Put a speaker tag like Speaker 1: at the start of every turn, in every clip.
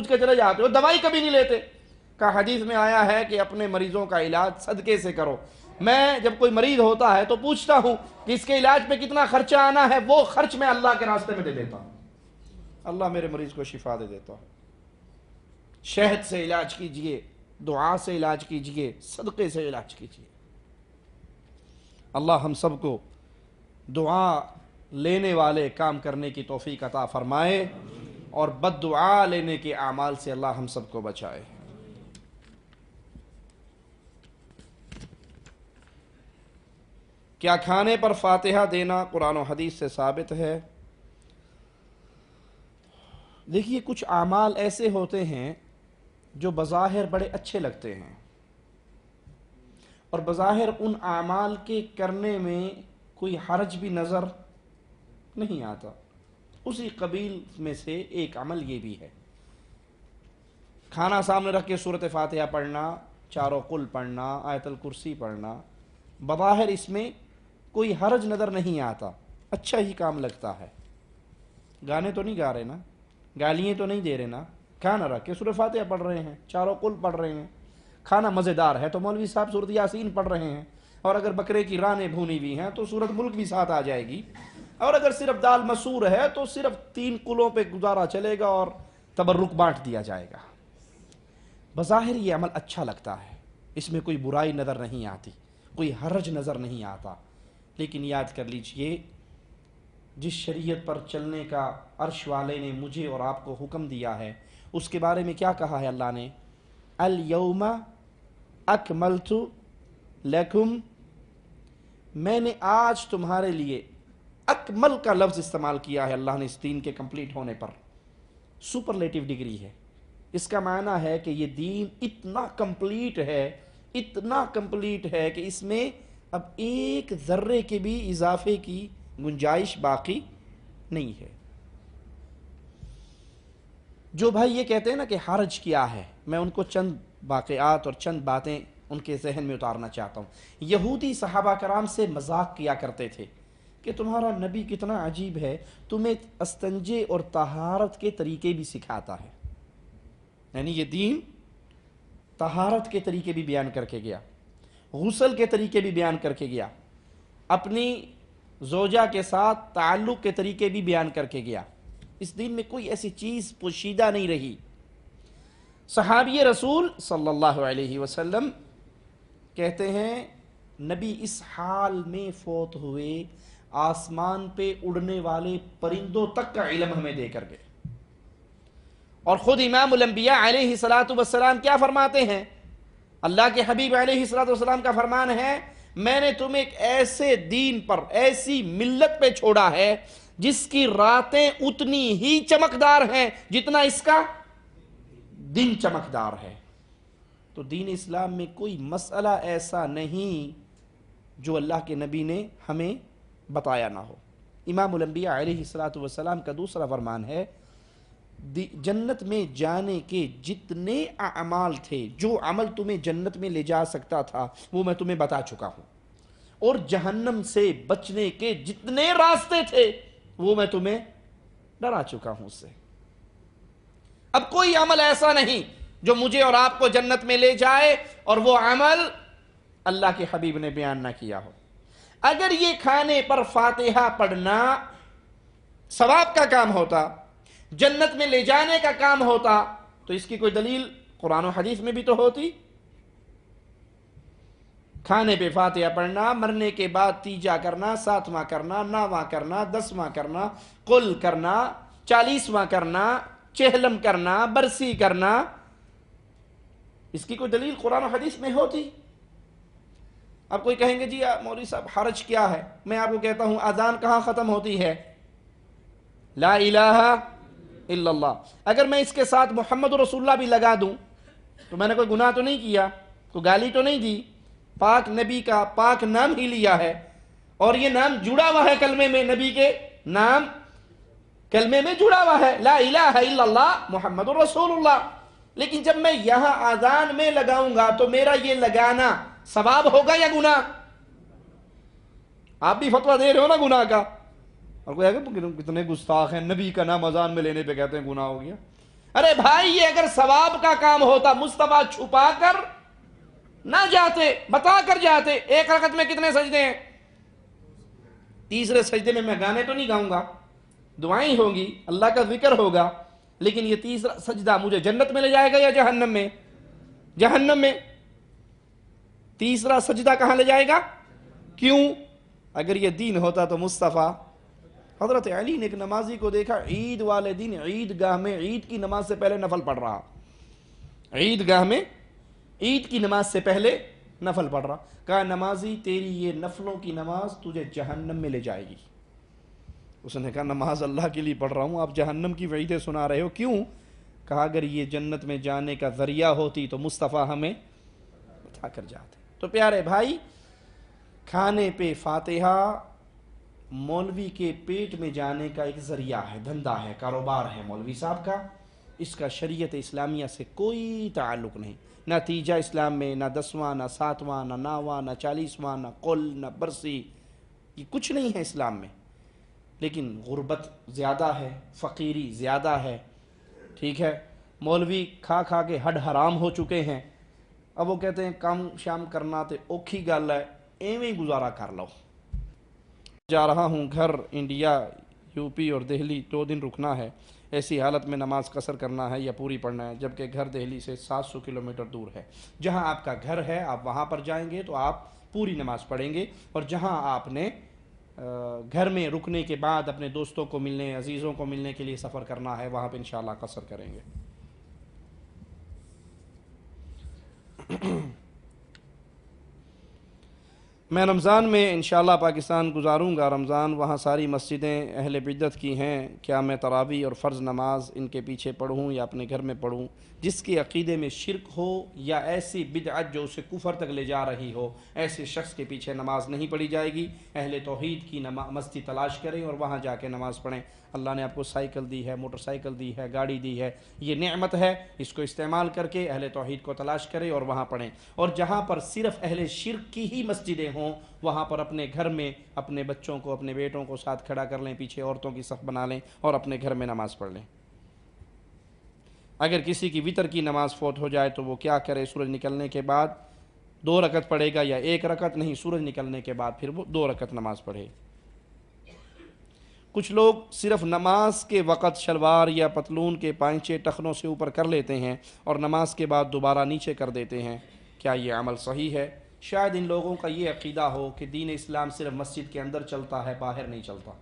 Speaker 1: کے چلے جاتے ہو, دوائی کبھی نہیں لیتے. کہا حدیث میں آیا ہے کہ اپنے مریضوں کا علاج صدقے سے کرو. میں جب کوئی مریض ہوتا ہے تو پوچھتا ہوں کہ اس کے علاج پہ کتنا خرچہ آنا ہے, وہ خرچ میں اللہ کے راستے میں دے دیتا ہوں, اللہ میرے مریض کو شفا دے دیتا ہوں. شہد سے علاج کیجئے, دعا سے علاج کیجئے, صدقے سے علاج کیجئے. اللہ ہم سب کو دعا لینے والے کام کرنے کی توفیق عطا فرمائے, اور بد دعا لینے کے اعمال سے اللہ ہم سب کو بچائے. کیا کھانے پر فاتحہ دینا قرآن و حدیث سے ثابت ہے؟ دیکھیے, کچھ اعمال ایسے ہوتے ہیں جو بظاہر بڑے اچھے لگتے ہیں, اور بظاہر ان اعمال کے کرنے میں کوئی حرج بھی نظر نہیں آتا. اسی قبیل میں سے ایک عمل یہ بھی ہے, کھانا سامنے رکھ کے سورۃ فاتحہ پڑھنا, چاروں قل پڑھنا, آیت الکرسی پڑھنا. بظاہر اس میں کوئی حرج نظر نہیں آتا, اچھا ہی کام لگتا ہے. گانے تو نہیں گا رہے نا, گالیاں تو نہیں دے رہے نا, کھانا رکھ کے سورۃ فاتحہ پڑھ رہے ہیں, چاروں قل پڑھ رہے ہیں. کھانا مزیدار ہے تو مولوی صاحب سورۃ یاسین پڑھ رہے ہیں, اور اگر بکرے کی رانیں بھونی ہوئی ہیں تو سورۃ ملک بھی ساتھ آ جائے گی, اور اگر صرف دال مسور ہے تو صرف 3 قلوں پہ گزارا چلے گا اور تبرک بانٹ دیا جائے گا. بظاہر یہ عمل اچھا لگتا ہے, اس میں کوئی برائی نظر نہیں آتی, کوئی حرج نظر نہیں آتا. لیکن یاد کر لیجئے, جس شریعت پر چلنے کا عرش والے نے مجھے اور آپ کو حکم دیا ہے, اس کے بارے میں کیا کہا ہے اللہ نے؟ الیوم اکملت لکم, میں نے آج تمہارے لیے, اکمل کا لفظ استعمال کیا ہے اللہ نے اس دین کے کمپلیٹ ہونے پر. سپرلیٹو ڈگری ہے, اس کا معنی ہے کہ یہ دین اتنا کمپلیٹ ہے, اتنا کمپلیٹ ہے کہ اس میں اب ایک ذرے کے بھی اضافے کی گنجائش باقی نہیں ہے. جو بھائی یہ کہتے ہیں نا کہ حرج کیا ہے, میں ان کو چند واقعات اور چند باتیں ان کے ذہن میں اتارنا چاہتا ہوں. یہودی صحابہ کرام سے مذاق کیا کرتے تھے کہ تمہارا نبی کتنا عجیب ہے, تمہیں استنجے اور طہارت کے طریقے بھی سکھاتا ہے. یعنی یہ دین طہارت کے طریقے بھی بیان کر کے گیا, غسل کے طریقے بھی بیان کر کے گیا, اپنی زوجہ کے ساتھ تعلق کے طریقے بھی بیان کر کے گیا. اس دین میں کوئی ایسی چیز پوشیدہ نہیں رہی. صحابی رسول صلی اللہ علیہ وسلم کہتے ہیں نبی اس حال میں فوت ہوئے, آسمان پہ اڑنے والے پرندوں تک کا علم ہمیں دے کر گئے. اور خود امام الانبیاء علیہ الصلوۃ والسلام کیا فرماتے ہیں؟ اللہ کے حبیب علیہ الصلوۃ والسلام کا فرمان ہے, میں نے تمہیں ایک ایسے دین پر, ایسی ملت پہ چھوڑا ہے جس کی راتیں اتنی ہی چمکدار ہیں جتنا اس کا دن چمکدار ہے. تو دین اسلام میں کوئی مسئلہ ایسا نہیں جو اللہ کے نبی نے ہمیں بتایا نہ ہو. امام الانبیاء علیہ الصلوۃ والسلام کا دوسرا فرمان ہے, جنت میں جانے کے جتنے اعمال تھے, جو عمل تمہیں جنت میں لے جا سکتا تھا وہ میں تمہیں بتا چکا ہوں, اور جہنم سے بچنے کے جتنے راستے تھے وہ میں تمہیں ڈرا چکا ہوں اس سے. اب کوئی عمل ایسا نہیں جو مجھے اور آپ کو جنت میں لے جائے اور وہ عمل اللہ کے حبیب نے بیان نہ کیا ہو. اگر یہ کھانے پر فاتحہ پڑھنا ثواب کا کام ہوتا, جنت میں لے جانے کا کام ہوتا, تو اس کی کوئی دلیل قرآن و حدیث میں بھی تو ہوتی. کھانے پہ فاتحہ پڑھنا, مرنے کے بعد تیجا کرنا, 7واں کرنا, 9واں کرنا, 10واں کرنا, قل کرنا, 40واں کرنا, چہلم کرنا, برسی کرنا, اس کی کوئی دلیل قرآن و حدیث میں ہوتی. اب کوئی کہیں گے جی مولوی صاحب حرج کیا ہے؟ میں آپ کو کہتا ہوں اذان کہاں ختم ہوتی ہے؟ لا الہ الا اللہ. اگر میں اس کے ساتھ محمد رسول اللہ بھی لگا دوں تو میں نے کوئی گناہ تو نہیں کیا, کوئی گالی تو نہیں دی, پاک نبی کا پاک نام ہی لیا ہے, اور یہ نام جڑا ہوا ہے کلمے میں, نبی کے نام کلمے میں جڑا ہوا ہے, لا الہ الا اللہ محمد رسول اللہ. لیکن جب میں یہاں اذان میں لگاؤں گا تو میرا یہ لگانا ثواب ہوگا یا گناہ؟ آپ بھی فتویٰ دے رہے ہو نا گناہ کا, اور کوئی کتنے گستاخ ہیں, نبی کا نام اذان میں لینے پہ کہتے ہیں گناہ ہو گیا. ارے بھائی یہ اگر ثواب کا کام ہوتا مصطفیٰ چھپا کر نہ جاتے، بتا کر جاتے۔ ایک رکعت میں کتنے سجدے ہیں؟ تیسرے سجدے میں میں گانے تو نہیں گاؤں گا، دعائیں ہوں گی، اللہ کا ذکر ہوگا، لیکن یہ تیسرا سجدہ مجھے جنت میں لے جائے گا یا جہنم میں؟ جہنم میں۔ تیسرا سجدہ کہاں لے جائے گا؟ کیوں؟ اگر یہ دین ہوتا تو مصطفیٰ، حضرت علی نے ایک نمازی کو دیکھا عید والے دن عید گاہ میں عید کی نماز سے پہلے نفل پڑھ رہا، عید گاہ میں عید کی نماز سے پہلے نفل پڑھ رہا۔ کہا نمازی تیری یہ نفلوں کی نماز تجھے جہنم میں لے جائے گی۔ اس نے کہا نماز اللہ کے لیے پڑھ رہا ہوں، آپ جہنم کی وعیدیں سنا رہے ہو، کیوں؟ کہا اگر یہ جنت میں جانے کا ذریعہ ہوتی تو مصطفیٰ ہمیں بتا کر جاتے۔ تو پیارے بھائی، کھانے پہ فاتحہ مولوی کے پیٹ میں جانے کا ایک ذریعہ ہے، دھندا ہے، کاروبار ہے مولوی صاحب کا، اس کا شریعت اسلامیہ سے کوئی تعلق نہیں، نہ تیجہ اسلام میں، نہ 10واں، نہ 7واں، نہ 9واں، نہ 40واں، نہ قل، نہ برسی، یہ کچھ نہیں ہے اسلام میں۔ لیکن غربت زیادہ ہے، فقیری زیادہ ہے، ٹھیک ہے، مولوی کھا کھا کے ہڈ حرام ہو چکے ہیں، اب وہ کہتے ہیں کام شام کرنا تے اوکھی گل ہے، ایویں گزارا کر لو۔ جا رہا ہوں گھر، انڈیا، یو پی اور دہلی 2 دن رکنا ہے، ایسی حالت میں نماز قصر کرنا ہے یا پوری پڑھنا ہے؟ جبکہ گھر دہلی سے 700 کلومیٹر دور ہے۔ جہاں آپ کا گھر ہے آپ وہاں پر جائیں گے تو آپ پوری نماز پڑھیں گے، اور جہاں آپ نے گھر میں رکنے کے بعد اپنے دوستوں کو ملنے، عزیزوں کو ملنے کے لیے سفر کرنا ہے، وہاں پہ انشاءاللہ قصر کریں گے۔ میں رمضان میں انشاءاللہ پاکستان گزاروں گا رمضان، وہاں ساری مسجدیں اہل بدعت کی ہیں، کیا میں تراویح اور فرض نماز ان کے پیچھے پڑھوں یا اپنے گھر میں پڑھوں؟ جس کے عقیدے میں شرک ہو یا ایسی بدعت جو اسے کفر تک لے جا رہی ہو، ایسے شخص کے پیچھے نماز نہیں پڑھی جائے گی۔ اہل توحید کی مسجد تلاش کریں اور وہاں جا کے نماز پڑھیں۔ اللہ نے آپ کو سائیکل دی ہے، موٹر سائیکل دی ہے، گاڑی دی ہے، یہ نعمت ہے، اس کو استعمال کر کے اہل توحید کو تلاش کریں اور وہاں پڑھیں۔ اور جہاں پر صرف اہل شرک کی ہی مسجدیں ہوں، وہاں پر اپنے گھر میں اپنے بچوں کو، اپنے بیٹوں کو ساتھ کھڑا کر لیں، پیچھے عورتوں کی صف بنا لیں اور اپنے گھر میں نماز پڑھ لیں۔ اگر کسی کی وتر کی نماز فوت ہو جائے تو وہ کیا کرے؟ سورج نکلنے کے بعد 2 رکعت پڑھے گا یا 1 رکعت؟ نہیں، سورج نکلنے کے بعد پھر وہ 2 رکعت نماز پڑھے۔ کچھ لوگ صرف نماز کے وقت شلوار یا پتلون کے پائنچے ٹخنوں سے اوپر کر لیتے ہیں اور نماز کے بعد دوبارہ نیچے کر دیتے ہیں، کیا یہ عمل صحیح ہے؟ شاید ان لوگوں کا یہ عقیدہ ہو کہ دین اسلام صرف مسجد کے اندر چلتا ہے، باہر نہیں چلتا۔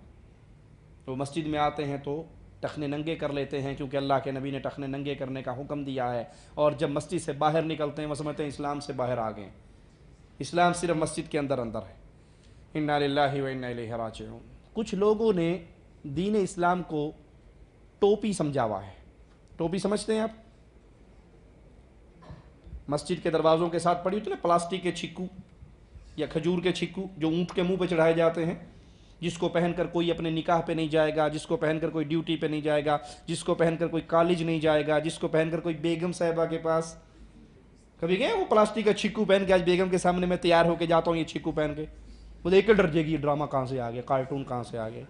Speaker 1: تو مسجد میں آتے ہیں تو ٹخنے ننگے کر لیتے ہیں، کیونکہ اللہ کے نبی نے ٹخنے ننگے کرنے کا حکم دیا ہے، اور جب مسجد سے باہر نکلتے ہیں وہ سمجھتے ہیں اسلام سے باہر آ گئے۔ اسلام صرف مسجد کے اندر ہے۔ انا للہ و انا الیہ راجعون۔ کچھ لوگوں نے دین اسلام کو ٹوپی سمجھا ہوا ہے۔ ٹوپی سمجھتے ہیں آپ؟ مسجد کے دروازوں کے ساتھ پڑی ہوتی ہے نا پلاسٹک کے چھکو یا کھجور کے چھکو جو اونٹ کے منہ پہ چڑھائے جاتے ہیں، جس کو پہن کر کوئی اپنے نکاح پہ نہیں جائے گا، جس کو پہن کر کوئی ڈیوٹی پہ نہیں جائے گا، جس کو پہن کر کوئی کالج نہیں جائے گا، جس کو پہن کر کوئی بیگم صاحبہ کے پاس۔ کبھی گئے وہ پلاسٹک کا چھکو پہن کے؟ آج بیگم کے سامنے میں تیار ہو کے جاتا ہوں یہ چھکو پہن کے، وہ دیکھ کے ڈر جائے گی، یہ ڈرامہ کہاں سے آ گیا، کارٹون کہاں سے آ گئے،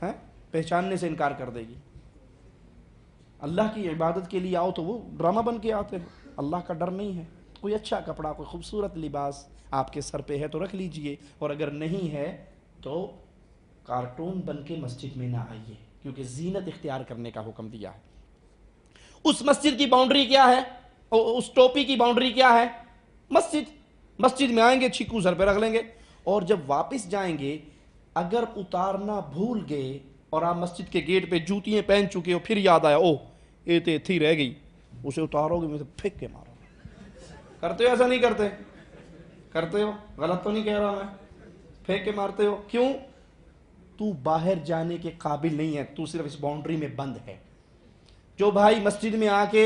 Speaker 1: ہیں پہچاننے سے انکار کر دے گی۔ اللہ کی عبادت کے لیے آؤ تو وہ ڈرامہ بن کے آتے ہیں۔ اللہ کا ڈر نہیں ہے۔ کوئی اچھا کپڑا، کوئی خوبصورت لباس آپ کے سر پہ ہے تو رکھ لیجئے، اور اگر نہیں ہے تو کارٹون بن کے مسجد میں نہ آئیے، کیونکہ زینت اختیار کرنے کا حکم دیا ہے۔ اس مسجد کی باؤنڈری کیا ہے؟ اس ٹوپی کی باؤنڈری کیا ہے؟ مسجد میں آئیں گے چھکو سر پہ رکھ لیں گے، اور جب واپس جائیں گے اگر اتارنا بھول گئے اور آپ مسجد کے گیٹ پہ جوتیاں پہن چکے ہو، پھر یاد آیا او یہ تو تھی رہ گئی، اسے اتارو گے میں تو پھینک کے مارو۔ کرتے ہو ایسا نہیں کرتے؟ کرتے ہو؟ غلط تو نہیں کہہ رہا میں؟ پھینک کے مارتے ہو کیوں؟ تو باہر جانے کے قابل نہیں ہے، تو صرف اس باؤنڈری میں بند ہے۔ جو بھائی مسجد میں آ کے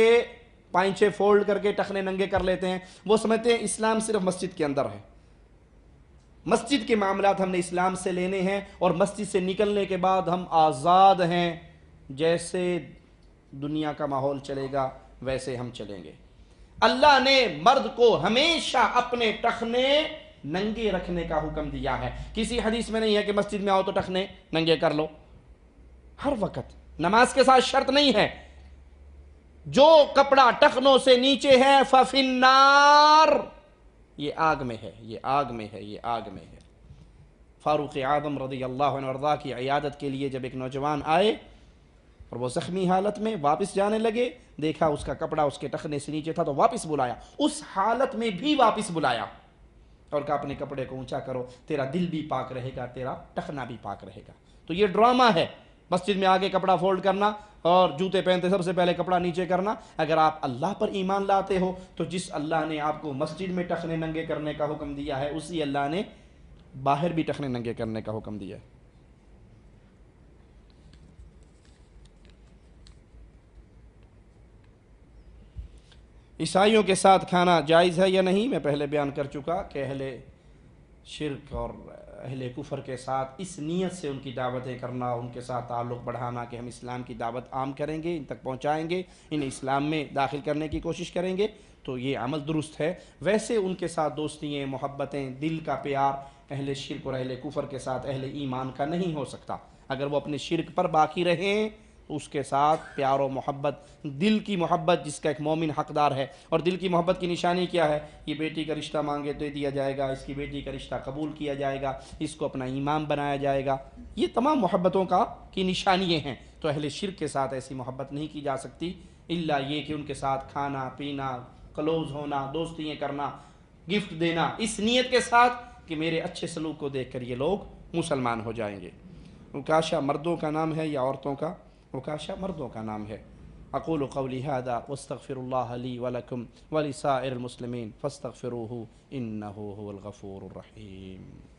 Speaker 1: پائنچے فولڈ کر کے ٹخنے ننگے کر لیتے ہیں، وہ سمجھتے ہیں اسلام صرف مسجد کے اندر ہے۔ مسجد کے معاملات ہم نے اسلام سے لینے ہیں، اور مسجد سے نکلنے کے بعد ہم آزاد ہیں، جیسے دنیا کا ماحول چلے گا ویسے ہم چلیں گے۔ اللہ نے مرد کو ہمیشہ اپنے ٹخنے ننگے رکھنے کا حکم دیا ہے۔ کسی حدیث میں نہیں ہے کہ مسجد میں آؤ تو ٹخنے ننگے کر لو۔ ہر وقت نماز کے ساتھ شرط نہیں ہے جو کپڑا ٹخنوں سے نیچے ہے ففی النار، یہ آگ میں ہے، یہ آگ میں ہے، یہ آگ میں ہے۔ فاروق اعظم رضی اللہ عنہ وارضاہ کی عیادت کے لیے جب ایک نوجوان آئے اور وہ زخمی حالت میں واپس جانے لگے، دیکھا اس کا کپڑا اس کے ٹخنے سے نیچے تھا تو واپس بلایا، اس حالت میں بھی واپس بلایا اور کہا اپنے کپڑے کو اونچا کرو، تیرا دل بھی پاک رہے گا، تیرا ٹخنا بھی پاک رہے گا۔ تو یہ ڈرامہ ہے، مسجد میں آگے کپڑا فولڈ کرنا اور جوتے پہنتے سب سے پہلے کپڑا نیچے کرنا۔ اگر آپ اللہ پر ایمان لاتے ہو تو جس اللہ نے آپ کو مسجد میں ٹخنے ننگے کرنے کا حکم دیا ہے، اسی اللہ نے باہر بھی ٹخنے ننگے کرنے کا حکم دیا ہے۔ عیسائیوں کے ساتھ کھانا جائز ہے یا نہیں؟ میں پہلے بیان کر چکا کہ اہل شرک اور اہل کفر کے ساتھ اس نیت سے ان کی دعوتیں کرنا، ان کے ساتھ تعلق بڑھانا کہ ہم اسلام کی دعوت عام کریں گے، ان تک پہنچائیں گے، انہیں اسلام میں داخل کرنے کی کوشش کریں گے، تو یہ عمل درست ہے۔ ویسے ان کے ساتھ دوستیاں، محبتیں، دل کا پیار اہل شرک اور اہل کفر کے ساتھ اہل ایمان کا نہیں ہو سکتا۔ اگر وہ اپنے شرک پر باقی رہیں اس کے ساتھ پیار و محبت، دل کی محبت جس کا ایک مومن حقدار ہے۔ اور دل کی محبت کی نشانی کیا ہے؟ یہ بیٹی کا رشتہ مانگے دے دیا جائے گا، اس کی بیٹی کا رشتہ قبول کیا جائے گا، اس کو اپنا امام بنایا جائے گا، یہ تمام محبتوں کی نشانیاں ہیں۔ تو اہل شرک کے ساتھ ایسی محبت نہیں کی جا سکتی الا یہ کہ ان کے ساتھ کھانا پینا، کلوز ہونا، دوستیاں کرنا، گفٹ دینا، اس نیت کے ساتھ کہ میرے اچھے سلوک کو دیکھ کر یہ لوگ مسلمان ہو جائیں گے۔ عکاشہ مردوں کا نام ہے یا عورتوں کا؟ عکاشہ مردوں کا نام ہے۔ اقول قولی هذا واستغفر الله لي ولكم ولسائر المسلمين فاستغفروه انه هو الغفور الرحيم۔